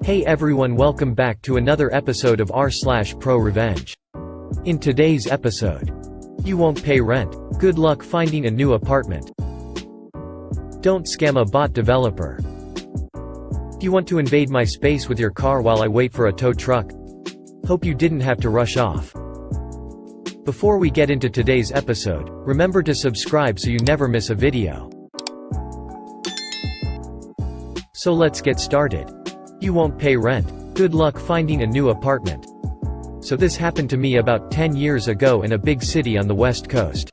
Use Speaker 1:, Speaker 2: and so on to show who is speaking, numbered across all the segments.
Speaker 1: Hey everyone, welcome back to another episode of r/ProRevenge. In today's episode, you won't pay rent. Good luck finding a new apartment. Don't scam a bot developer. Do you want to invade my space with your car while I wait for a tow truck? Hope you didn't have to rush off. Before we get into today's episode, remember to subscribe so you never miss a video. So let's get started. You won't pay rent. Good luck finding a new apartment. So this happened to me about 10 years ago in a big city on the West Coast.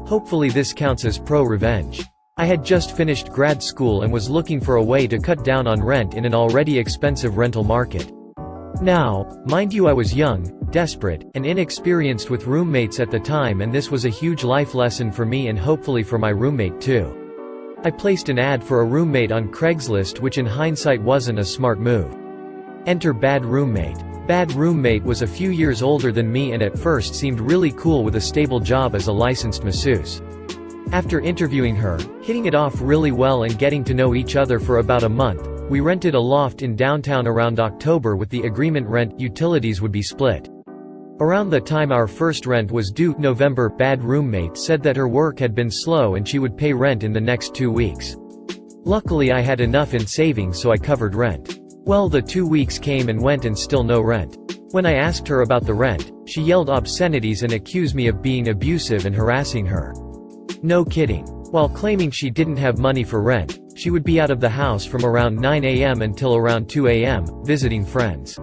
Speaker 1: Hopefully this counts as pro-revenge. I had just finished grad school and was looking for a way to cut down on rent in an already expensive rental market. Now, mind you, I was young, desperate, and inexperienced with roommates at the time, and this was a huge life lesson for me and hopefully for my roommate too. I placed an ad for a roommate on Craigslist, which in hindsight wasn't a smart move. Enter bad roommate. Bad roommate was a few years older than me and at first seemed really cool with a stable job as a licensed masseuse. After interviewing her, hitting it off really well and getting to know each other for about a month, we rented a loft in downtown around October with the agreement rent, utilities would be split. Around the time our first rent was due, November, bad roommate said that her work had been slow and she would pay rent in the next 2 weeks. Luckily I had enough in savings, so I covered rent. Well, the 2 weeks came and went and still no rent. When I asked her about the rent, she yelled obscenities and accused me of being abusive and harassing her. No kidding. While claiming she didn't have money for rent, she would be out of the house from around 9 a.m. until around 2 a.m., visiting friends.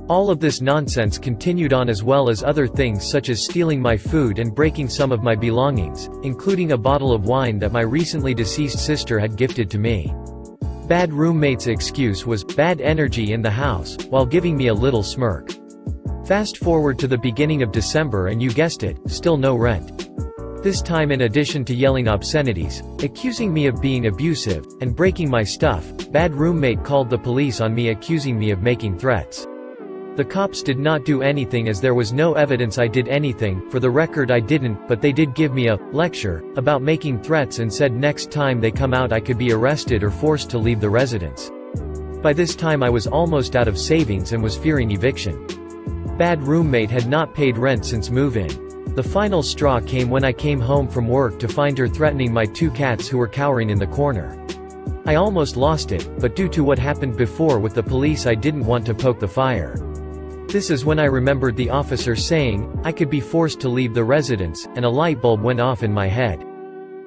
Speaker 1: All of this nonsense continued on, as well as other things such as stealing my food and breaking some of my belongings, including a bottle of wine that my recently deceased sister had gifted to me. Bad roommate's excuse was bad energy in the house, while giving me a little smirk. Fast forward to the beginning of December and you guessed it, still no rent. This time, in addition to yelling obscenities, accusing me of being abusive, and breaking my stuff, bad roommate called the police on me, accusing me of making threats. The cops did not do anything as there was no evidence I did anything. For the record, I didn't, but they did give me a lecture about making threats and said next time they come out I could be arrested or forced to leave the residence. By this time I was almost out of savings and was fearing eviction. Bad roommate had not paid rent since move-in. The final straw came when I came home from work to find her threatening my 2 cats who were cowering in the corner. I almost lost it, but due to what happened before with the police I didn't want to poke the fire. This is when I remembered the officer saying I could be forced to leave the residence, and a light bulb went off in my head.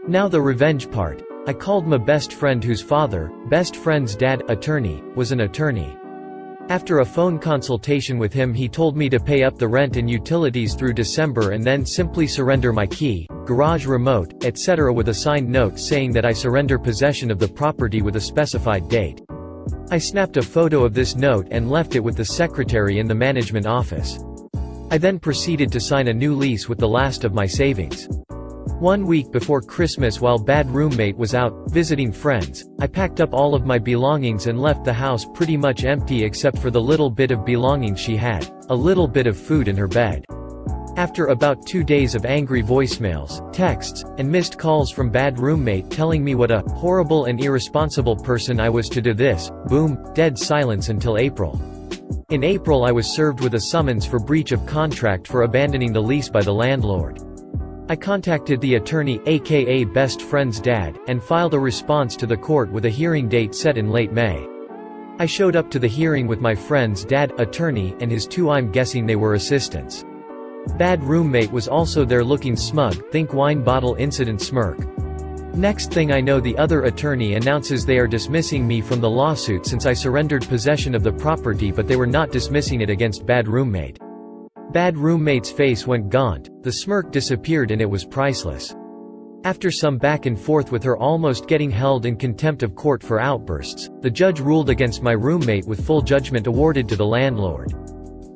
Speaker 1: Now the revenge part. I called my best friend whose father, best friend's dad, attorney, was an attorney. After a phone consultation with him, he told me to pay up the rent and utilities through December and then simply surrender my key, garage remote, etc. with a signed note saying that I surrender possession of the property with a specified date. I snapped a photo of this note and left it with the secretary in the management office. I then proceeded to sign a new lease with the last of my savings. 1 week before Christmas, while bad roommate was out, visiting friends, I packed up all of my belongings and left the house pretty much empty except for the little bit of belongings she had, a little bit of food in her bed. After about 2 days of angry voicemails, texts, and missed calls from bad roommate telling me what a horrible and irresponsible person I was to do this, boom, dead silence until April. In April I was served with a summons for breach of contract for abandoning the lease by the landlord. I contacted the attorney, aka best friend's dad, and filed a response to the court with a hearing date set in late May. I showed up to the hearing with my friend's dad, attorney, and his 2, I'm guessing they were assistants. Bad roommate was also there looking smug, think wine bottle incident smirk. Next thing I know, the other attorney announces they are dismissing me from the lawsuit since I surrendered possession of the property, but they were not dismissing it against bad roommate. Bad roommate's face went gaunt, the smirk disappeared, and it was priceless. After some back and forth with her almost getting held in contempt of court for outbursts, the judge ruled against my roommate with full judgment awarded to the landlord.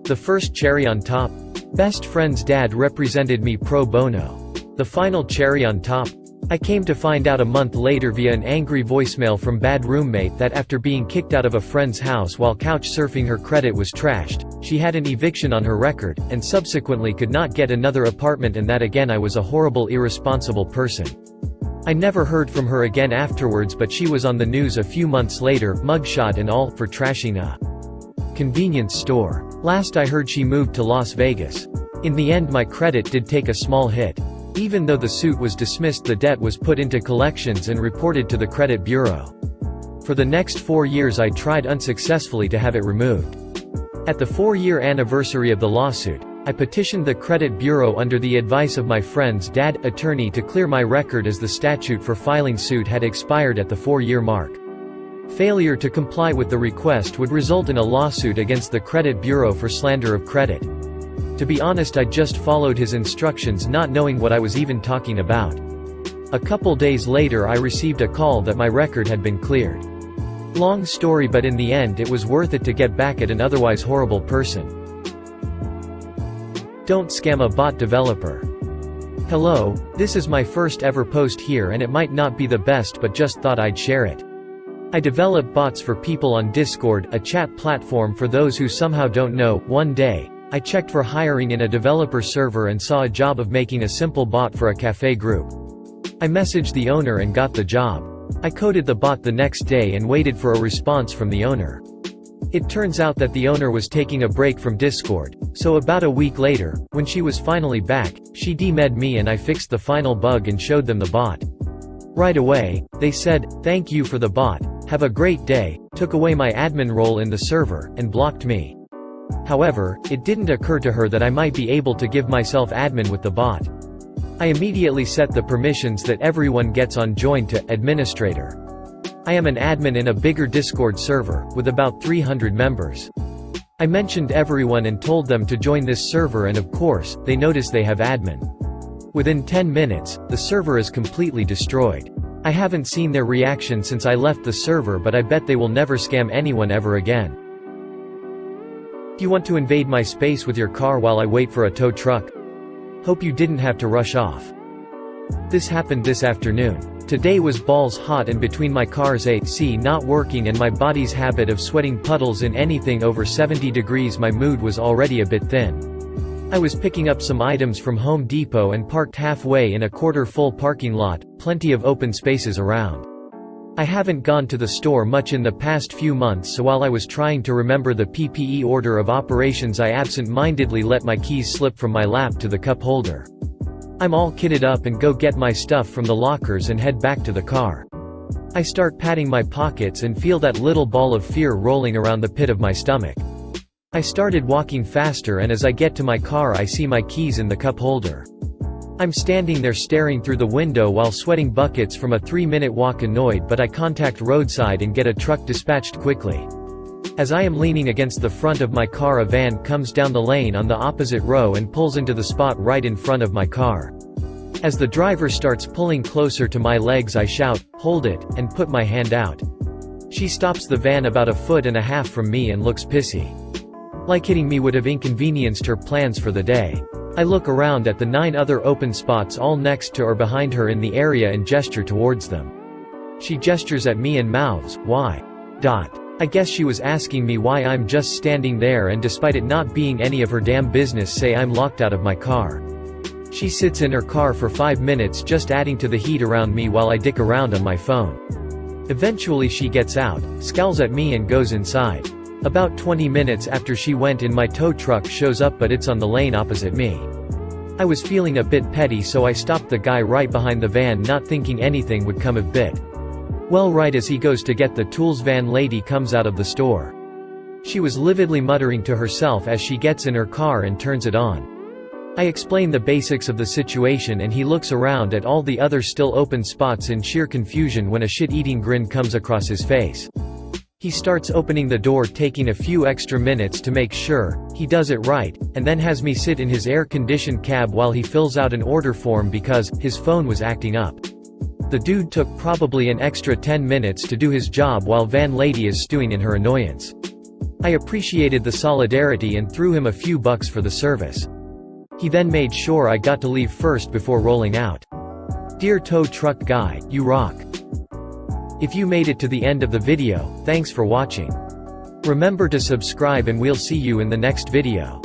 Speaker 1: The first cherry on top? Best friend's dad represented me pro bono. The final cherry on top? I came to find out a month later via an angry voicemail from bad roommate that after being kicked out of a friend's house while couch surfing, her credit was trashed, she had an eviction on her record, and subsequently could not get another apartment, and that again I was a horrible, irresponsible person. I never heard from her again afterwards, but she was on the news a few months later, mugshot and all, for trashing a Convenience store. Last I heard she moved to Las Vegas. In the end my credit did take a small hit. Even though the suit was dismissed, the debt was put into collections and reported to the credit bureau. For the next 4 years I tried unsuccessfully to have it removed. At the 4-year anniversary of the lawsuit, I petitioned the credit bureau under the advice of my friend's dad, attorney, to clear my record as the statute for filing suit had expired at the 4-year mark. Failure to comply with the request would result in a lawsuit against the credit bureau for slander of credit. To be honest, I just followed his instructions, not knowing what I was even talking about. A couple days later I received a call that my record had been cleared. Long story, but in the end it was worth it to get back at an otherwise horrible person. Don't scam a bot developer. Hello, this is my first ever post here and it might not be the best, but just thought I'd share it. I develop bots for people on Discord, a chat platform for those who somehow don't know. One day, I checked for hiring in a developer server and saw a job of making a simple bot for a cafe group. I messaged the owner and got the job. I coded the bot the next day and waited for a response from the owner. It turns out that the owner was taking a break from Discord, so about a week later, when she was finally back, she DM'd me and I fixed the final bug and showed them the bot. Right away, they said, "Thank you for the bot, have a great day," took away my admin role in the server, and blocked me. However, it didn't occur to her that I might be able to give myself admin with the bot. I immediately set the permissions that everyone gets on join to administrator. I am an admin in a bigger Discord server, with about 300 members. I mentioned everyone and told them to join this server, and of course, they notice they have admin. Within 10 minutes, the server is completely destroyed. I haven't seen their reaction since I left the server, but I bet they will never scam anyone ever again. Do you want to invade my space with your car while I wait for a tow truck? Hope you didn't have to rush off. This happened this afternoon. Today was balls hot, and between my car's AC not working and my body's habit of sweating puddles in anything over 70 degrees, my mood was already a bit thin. I was picking up some items from Home Depot and parked halfway in a quarter-full parking lot, plenty of open spaces around. I haven't gone to the store much in the past few months, so while I was trying to remember the PPE order of operations, I absent-mindedly let my keys slip from my lap to the cup holder. I'm all kitted up and go get my stuff from the lockers and head back to the car. I start patting my pockets and feel that little ball of fear rolling around the pit of my stomach. I started walking faster, and as I get to my car I see my keys in the cup holder. I'm standing there staring through the window while sweating buckets from a 3-minute walk, annoyed, but I contact roadside and get a truck dispatched quickly. As I am leaning against the front of my car, a van comes down the lane on the opposite row and pulls into the spot right in front of my car. As the driver starts pulling closer to my legs, I shout, "Hold it," and put my hand out. She stops the van about 1.5 feet from me and looks pissy. Like hitting me would have inconvenienced her plans for the day. I look around at the 9 other open spots all next to or behind her in the area and gesture towards them. She gestures at me and mouths, "Why?" I guess she was asking me why I'm just standing there, and despite it not being any of her damn business, say I'm locked out of my car. She sits in her car for 5 minutes just adding to the heat around me while I dick around on my phone. Eventually she gets out, scowls at me and goes inside. About 20 minutes after she went in, my tow truck shows up, but it's on the lane opposite me. I was feeling a bit petty, so I stopped the guy right behind the van, not thinking anything would come of it. Well, right as he goes to get the tools, van lady comes out of the store. She was lividly muttering to herself as she gets in her car and turns it on. I explain the basics of the situation and he looks around at all the other still open spots in sheer confusion when a shit-eating grin comes across his face. He starts opening the door, taking a few extra minutes to make sure he does it right, and then has me sit in his air-conditioned cab while he fills out an order form because his phone was acting up. The dude took probably an extra 10 minutes to do his job while van lady is stewing in her annoyance. I appreciated the solidarity and threw him a few bucks for the service. He then made sure I got to leave first before rolling out. Dear tow truck guy, you rock. If you made it to the end of the video, thanks for watching. Remember to subscribe and we'll see you in the next video.